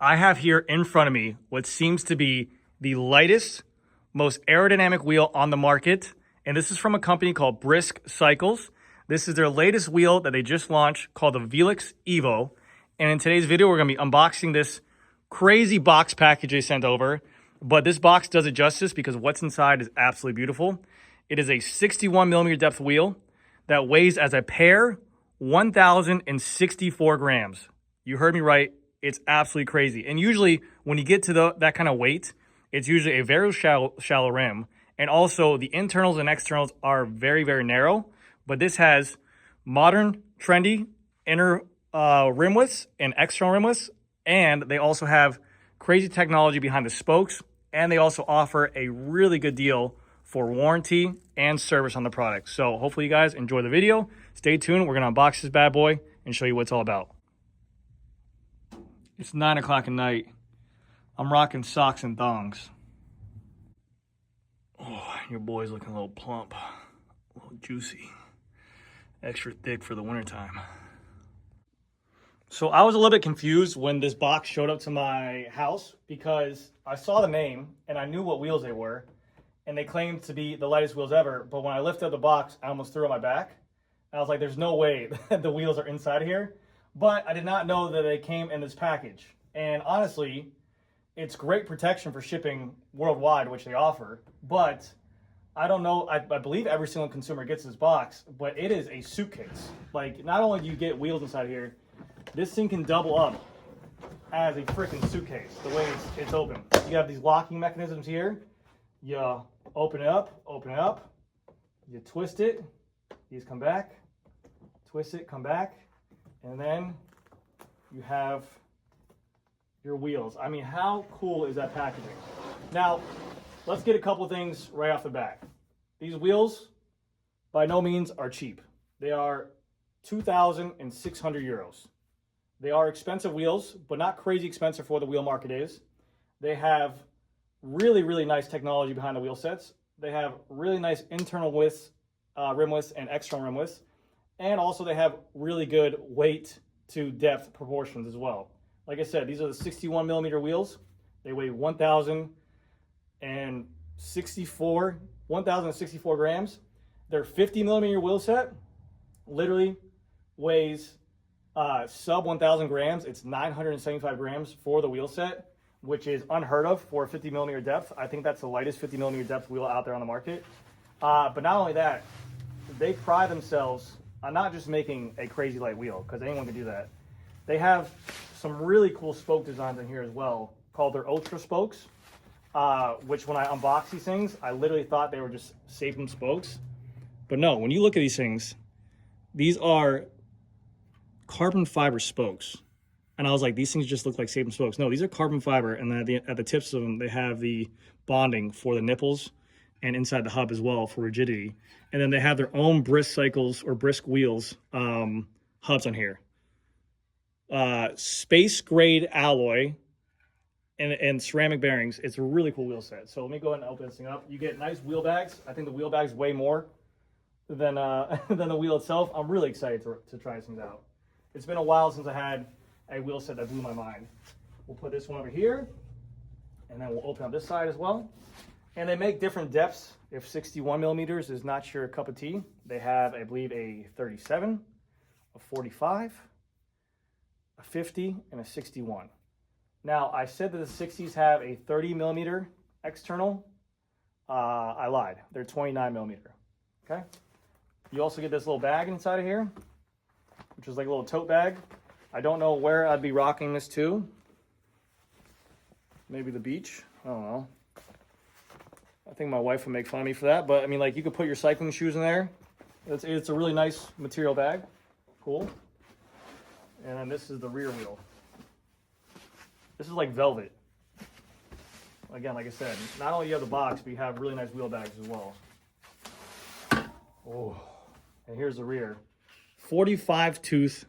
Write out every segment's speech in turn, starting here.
I have here in front of me what seems to be the lightest, most aerodynamic wheel on the market. And this is from a company called BRISK Cycles. This is their latest wheel that they just launched called the VELIX EVO. And in today's video, we're gonna be unboxing this crazy box package they sent over. But this box does it justice because what's inside is absolutely beautiful. It is a 61 millimeter depth wheel that weighs as a pair 1,064 grams. You heard me right. It's absolutely crazy. And usually when you get to that kind of weight, it's usually a very shallow rim. And also the internals and externals are very, very narrow. But this has modern, trendy inner rim widths and external rim widths. And they also have crazy technology behind the spokes. And they also offer a really good deal for warranty and service on the product. So hopefully you guys enjoy the video. Stay tuned. We're going to unbox this bad boy and show you what it's all about. It's 9 o'clock at night. I'm rocking socks and thongs. Oh, your boy's looking a little plump, a little juicy, extra thick for the wintertime. So I was a little bit confused when this box showed up to my house because I saw the name and I knew what wheels they were, and they claimed to be the lightest wheels ever. But when I lifted up the box, I almost threw it on my back. I was like, there's no way that the wheels are inside here. But I did not know that they came in this package. And honestly, it's great protection for shipping worldwide, which they offer. But I don't know, I believe every single consumer gets this box, but it is a suitcase. Like, not only do you get wheels inside here, this thing can double up as a freaking suitcase, the way it's open. You have these locking mechanisms here. You open it up, you twist it, these come back, twist it, come back, and then you have your wheels. I mean, how cool is that packaging? Now, let's get a couple of things right off the bat. These wheels, by no means, are cheap. They are 2,600 euros. They are expensive wheels, but not crazy expensive for what the wheel market is. They have really, really nice technology behind the wheel sets. They have really nice internal widths, rim widths, and external rim widths. And also they have really good weight to depth proportions as well. Like I said, these are the 61 millimeter wheels. They weigh 1,064 grams. Their 50 millimeter wheel set literally weighs sub 1,000 grams. It's 975 grams for the wheel set, which is unheard of for 50 millimeter depth. I think that's the lightest 50 millimeter depth wheel out there on the market. But not only that, they pride themselves on not just making a crazy light wheel, because anyone can do that. They have some really cool spoke designs in here as well, called their Ultra spokes, which when I unboxed these things, I literally thought they were just Sapum spokes. But no, when you look at these things, these are carbon fiber spokes. And I was like, these things just look like Sapum spokes. No, these are carbon fiber, and then at the tips of them, they have the bonding for the nipples and inside the hub as well for rigidity. And then they have their own BRISK cycles or BRISK wheels hubs on here. Space grade alloy and ceramic bearings. It's a really cool wheel set. So let me go ahead and open this thing up. You get nice wheel bags. I think the wheel bags weigh more than the wheel itself. I'm really excited to try these things out. It's been a while since I had a wheel set that blew my mind. We'll put this one over here, and then we'll open up this side as well. And they make different depths. If 61 millimeters is not your cup of tea, they have, I believe, a 37, a 45, a 50, and a 61. Now, I said that the 60s have a 30 millimeter external. I lied. They're 29 millimeter. Okay. You also get this little bag inside of here, which is like a little tote bag. I don't know where I'd be rocking this to. Maybe the beach. I don't know. I think my wife would make fun of me for that, but I mean, like, you could put your cycling shoes in there. It's a really nice material bag. Cool. And then this is the rear wheel. This is like velvet. Again, like I said, not only you have the box, but you have really nice wheel bags as well. Oh, and here's the rear. 45 tooth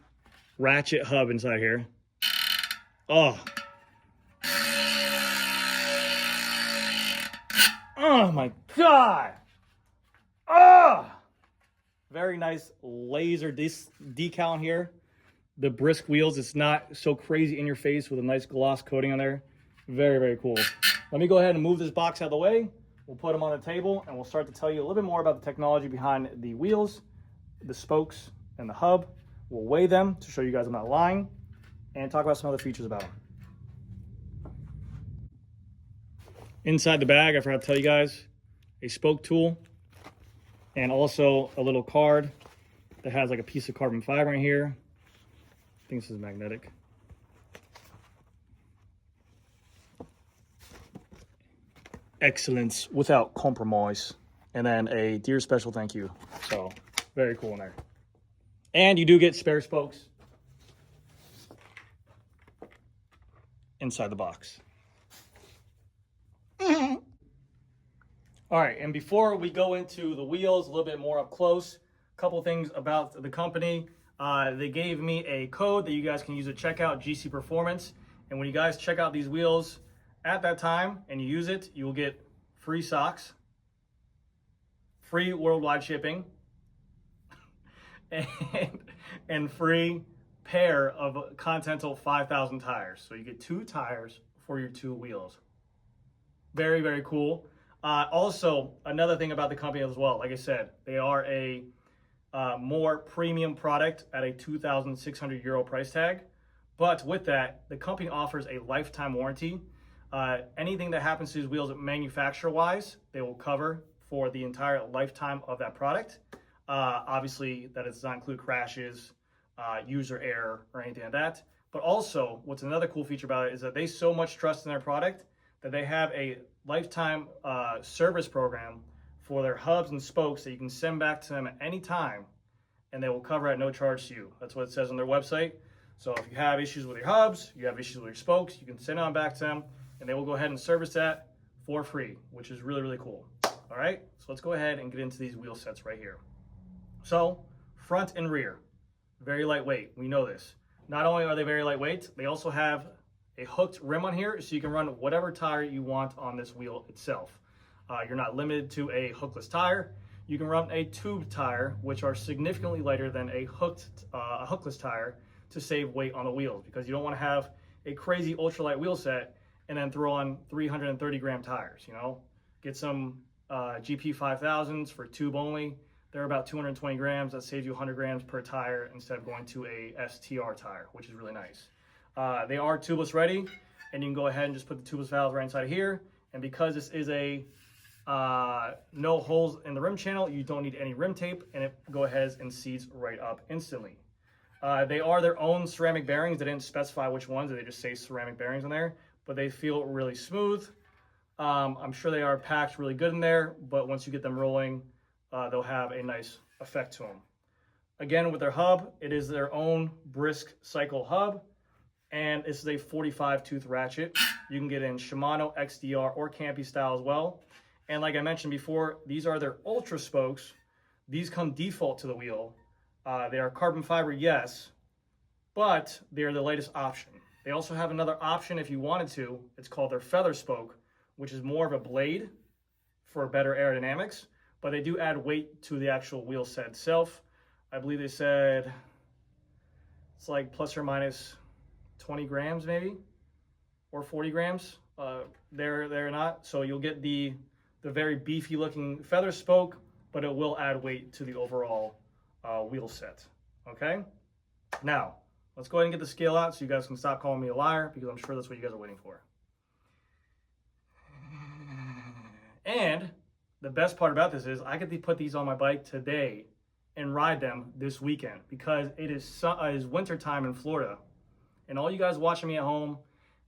ratchet hub inside here. Oh. Oh my God. Oh. Very nice laser decal in here. the BRISK wheels. It's not so crazy in your face with a nice gloss coating on there. Very, very cool. Let me go ahead and move this box out of the way. We'll put them on the table and we'll start to tell you a little bit more about the technology behind the wheels, the spokes, and the hub. We'll weigh them to show you guys I'm not lying and talk about some other features about them. Inside the bag, I forgot to tell you guys, a spoke tool and also a little card that has like a piece of carbon fiber in here. I think this is magnetic. Excellence without compromise. And then a dear special thank you. So very cool in there. And you do get spare spokes inside the box. All right, and before we go into the wheels a little bit more up close, a couple things about the company. They gave me a code that you guys can use at checkout, GC Performance. And when you guys check out these wheels at that time and you use it, you will get free socks, free worldwide shipping, and free pair of Continental 5000 tires. So you get 2 tires for your 2 wheels. Very, very cool. Also, another thing about the company as well, like I said, they are a more premium product at a €2,600 price tag. But with that, the company offers a lifetime warranty. Anything that happens to these wheels manufacturer-wise, they will cover for the entire lifetime of that product. Obviously, that does not include crashes, user error, or anything like that. But also, what's another cool feature about it is that they so much trust in their product that they have a lifetime service program for their hubs and spokes that you can send back to them at any time, and they will cover at no charge to you. That's what it says on their website. So if you have issues with your hubs, you have issues with your spokes, you can send it on back to them, and they will go ahead and service that for free, which is really, really cool. All right, so let's go ahead and get into these wheel sets right here. So front and rear, very lightweight. We know this. Not only are they very lightweight, they also have a hooked rim on here, so you can run whatever tire you want on this wheel itself. You're not limited to a hookless tire. You can run a tube tire, which are significantly lighter than a hookless tire, to save weight on the wheels, because you don't want to have a crazy ultralight wheel set and then throw on 330 gram tires. You know, get some GP 5000s for tube only. They're about 220 grams. That saves you 100 grams per tire instead of going to a STR tire, which is really nice. They are tubeless ready, and you can go ahead and just put the tubeless valves right inside of here. And because this is a no holes in the rim channel, you don't need any rim tape, and it go ahead and seats right up instantly. They are their own ceramic bearings. They didn't specify which ones, they just say ceramic bearings on there, but they feel really smooth. I'm sure they are packed really good in there, but once you get them rolling, they'll have a nice effect to them. Again, with their hub, it is their own BRISK cycle hub, and this is a 45 tooth ratchet. You can get in Shimano, XDR, or Campy style as well. And like I mentioned before, these are their ultra spokes. These come default to the wheel. They are carbon fiber, yes, but they're the latest option. They also have another option if you wanted to. It's called their feather spoke, which is more of a blade for better aerodynamics, but they do add weight to the actual wheel set itself. I believe they said it's like plus or minus 20 grams maybe, or 40 grams. They're not. So you'll get the very beefy looking feather spoke, but it will add weight to the overall wheel set. Okay? Now, let's go ahead and get the scale out so you guys can stop calling me a liar, because I'm sure that's what you guys are waiting for. And the best part about this is I get to put these on my bike today and ride them this weekend, because it is winter time in Florida. And all you guys watching me at home,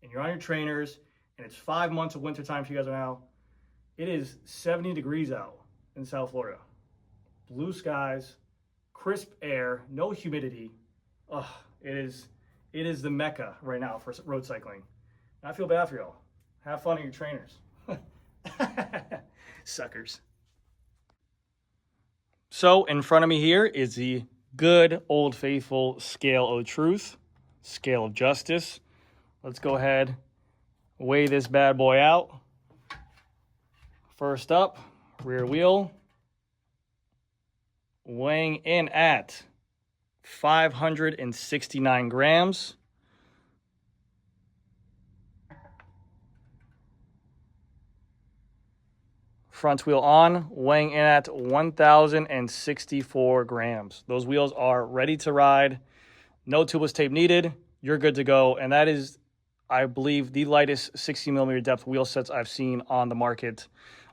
and you're on your trainers, and it's 5 months of winter time for you guys right now. It is 70 degrees out in South Florida. Blue skies, crisp air, no humidity. Ugh, it is the mecca right now for road cycling. And I feel bad for y'all. Have fun at your trainers. Suckers. So in front of me here is the good old faithful scale of truth, scale of justice. Let's go ahead, weigh this bad boy out. First up, rear wheel, weighing in at 569 grams. Front wheel on, weighing in at 1,064 grams. Those wheels are ready to ride. No tubeless tape needed. You're good to go. And that is, I believe, the lightest 60mm depth wheel sets I've seen on the market.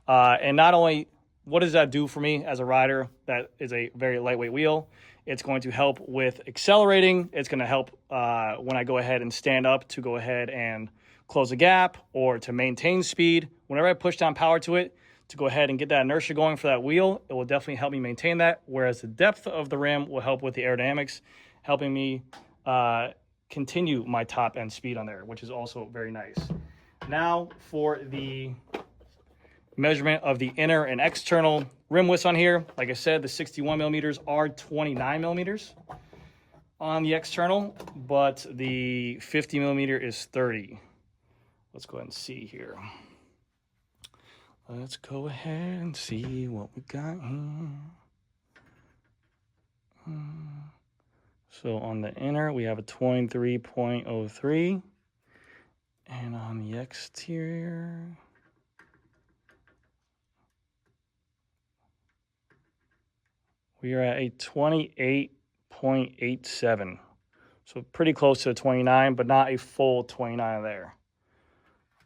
And not only what does that do for me as a rider, that is a very lightweight wheel. It's going to help with accelerating. It's going to help when I go ahead and stand up to go ahead and close a gap or to maintain speed. Whenever I push down power to it, to go ahead and get that inertia going for that wheel, it will definitely help me maintain that, whereas the depth of the rim will help with the aerodynamics, helping me continue my top end speed on there, which is also very nice. Now for the measurement of the inner and external rim widths on here. Like I said, the 61mm are 29mm on the external, but the 50mm is 30. Let's go ahead and see here. Let's go ahead and see what we got here. So on the inner, we have a 23.03. And on the exterior, we are at a 28.87. So pretty close to a 29, but not a full 29 there.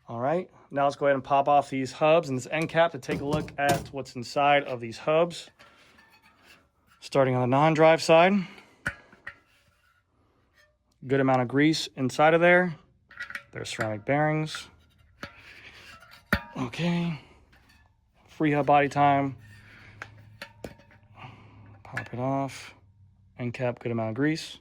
All right, now let's go ahead and pop off these hubs and this end cap to take a look at what's inside of these hubs. Starting on the non-drive side. Good amount of grease inside of there. There's ceramic bearings. Okay. Free hub body time. Pop it off. End cap, good amount of grease.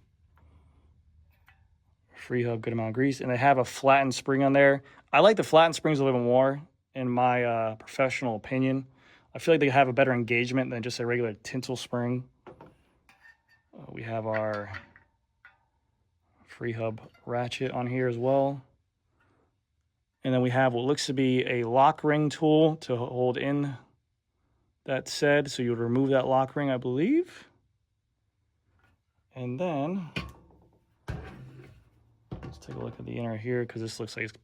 Free hub, good amount of grease. And they have a flattened spring on there. I like the flattened springs a little bit more, in my professional opinion. I feel like they have a better engagement than just a regular tinsel spring. We have our free hub ratchet on here as well. And then we have what looks to be a lock ring tool to hold in that said. So you would remove that lock ring, I believe. And then let's take a look at the inner here, because this looks like it's a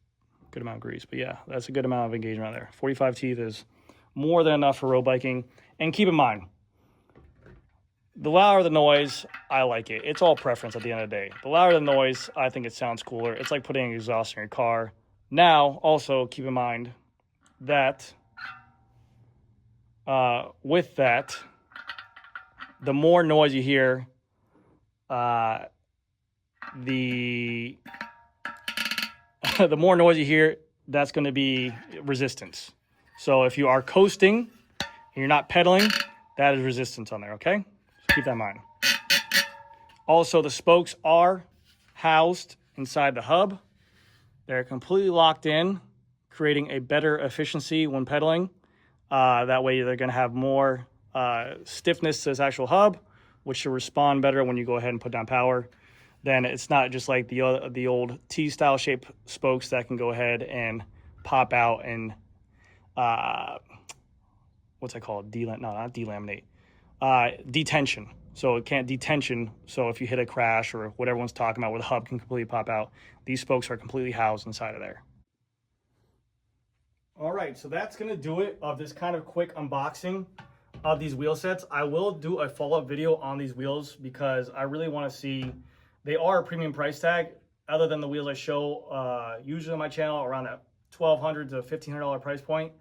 good amount of grease. But yeah, that's a good amount of engagement on there. 45 teeth is more than enough for road biking. And keep in mind, the louder the noise, I like it. It's all preference at the end of the day. The louder the noise, I think it sounds cooler. It's like putting exhaust in your car. Now, also keep in mind that with that, the more noise you hear, the more noise you hear, that's going to be resistance. So if you are coasting and you're not pedaling, that is resistance on there, okay? So keep that in mind. Also, the spokes are housed inside the hub. They're completely locked in, creating a better efficiency when pedaling. That way they're going to have more stiffness to this actual hub, which should respond better when you go ahead and put down power. Then it's not just like the old T-style shape spokes that can go ahead and pop out and what's that called? Not delaminate. Detension. So it can't detension. So if you hit a crash or what everyone's talking about where the hub can completely pop out, these spokes are completely housed inside of there. All right, so that's going to do it of this kind of quick unboxing of these wheel sets. I will do a follow-up video on these wheels because I really want to see, they are a premium price tag. Other than the wheels I show usually on my channel around that $1,200 to $1,500 price point,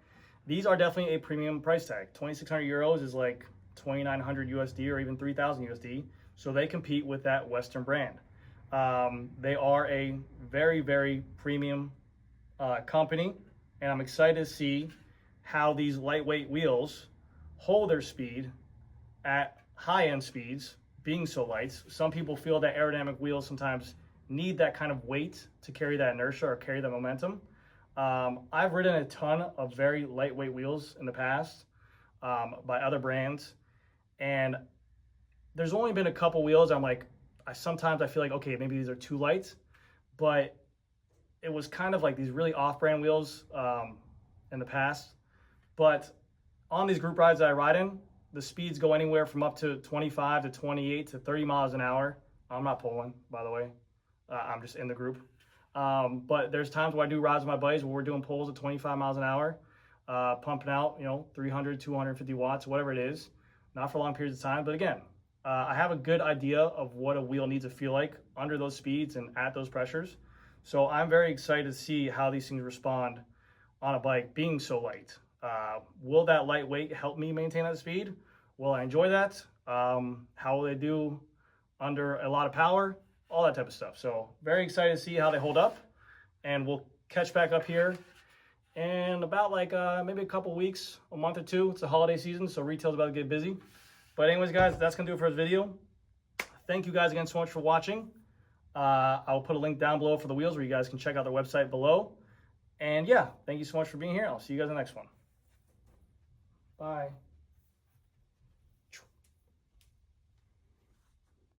these are definitely a premium price tag. 2,600 euros is like 2,900 USD or even 3,000 USD. So they compete with that Western brand. They are a very, very premium company. And I'm excited to see how these lightweight wheels hold their speed at high-end speeds, being so light. Some people feel that aerodynamic wheels sometimes need that kind of weight to carry that inertia or carry the momentum. I've ridden a ton of very lightweight wheels in the past by other brands, and there's only been a couple wheels I'm like, sometimes I feel like, okay, maybe these are too light, but it was kind of like these really off-brand wheels in the past. But on these group rides that I ride in, The speeds go anywhere from up to 25 to 28 to 30 miles an hour. I'm not pulling, by the way. I'm just in the group. But there's times where I do rides with my buddies where we're doing pulls at 25 miles an hour, pumping out, 300, 250 watts, whatever it is. Not for long periods of time, but again, I have a good idea of what a wheel needs to feel like under those speeds and at those pressures. So I'm very excited to see how these things respond on a bike being so light. Will that lightweight help me maintain that speed? Will I enjoy that? How will they do under a lot of power? All that type of stuff. So very excited to see how they hold up, and we'll catch back up here in about like maybe a couple weeks, a month or two. It's the holiday season, so retail's about to get busy. But anyways, guys, that's gonna do it for this video. Thank you guys again so much for watching. I'll put a link down below for the wheels where you guys can check out their website below. And yeah, thank you so much for being here. I'll see you guys in the next one. Bye.